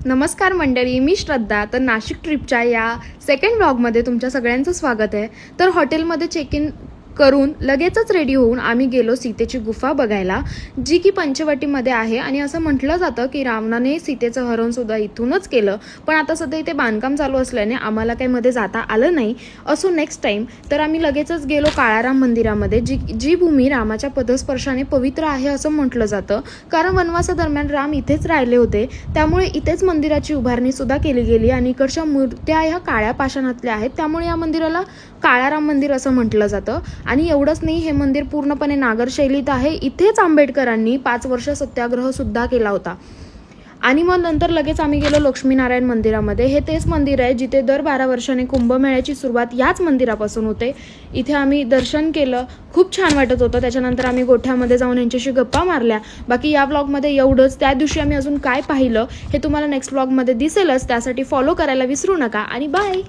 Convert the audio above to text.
नमस्कार मंडळी, मी श्रद्धा. तर नाशिक ट्रिपच्या या सेकंड व्लॉगमध्ये तुमच्या सगळ्यांचं स्वागत आहे. तर हॉटेलमध्ये चेक इन करून लगेचच रेडी होऊन आम्ही गेलो सीतेची गुफा बघायला, जी की पंचवटीमध्ये आहे. आणि असं म्हटलं जातं की रावणाने सीतेचं हरणसुद्धा इथूनच केलं, पण आता सध्या इथे बांधकाम चालू असल्याने आम्हाला काही मध्ये जाता आलं नाही. असो नेक्स्ट टाईम. तर आम्ही लगेचच गेलो काळाराम मंदिरामध्ये, जी भूमी रामाच्या पदस्पर्शाने पवित्र आहे असं म्हटलं जातं. कारण वनवासादरम्यान राम इथेच राहिले होते, त्यामुळे इथेच मंदिराची उभारणी सुद्धा केली गेली. आणि इकडच्या मूर्त्या ह्या काळ्या पाषाणातल्या आहेत, त्यामुळे या मंदिराला काळाराम मंदिर असं म्हटलं जातं. आणि एवढंच नाही, हे मंदिर पूर्णपणे नागर शैलीत आहे. इथेच आंबेडकरांनी 5 वर्ष सत्याग्रह सुद्धा केला होता. आणि मग नंतर लगेच आम्ही गेलो लक्ष्मीनारायण मंदिरामध्ये. हे तेच मंदिर आहे जिथे दर 12 वर्षांनी कुंभमेळ्याची सुरुवात याच मंदिरापासून होते. इथे आम्ही दर्शन केलं, खूप छान वाटत होतं. त्याच्यानंतर आम्ही गोठ्यामध्ये जाऊन यांच्याशी गप्पा मारल्या. बाकी या व्लॉगमध्ये एवढंच. त्या दिवशी आम्ही अजून काय पाहिलं हे तुम्हाला नेक्स्ट व्लॉगमध्ये दिसेलच. त्यासाठी फॉलो करायला विसरू नका आणि बाय.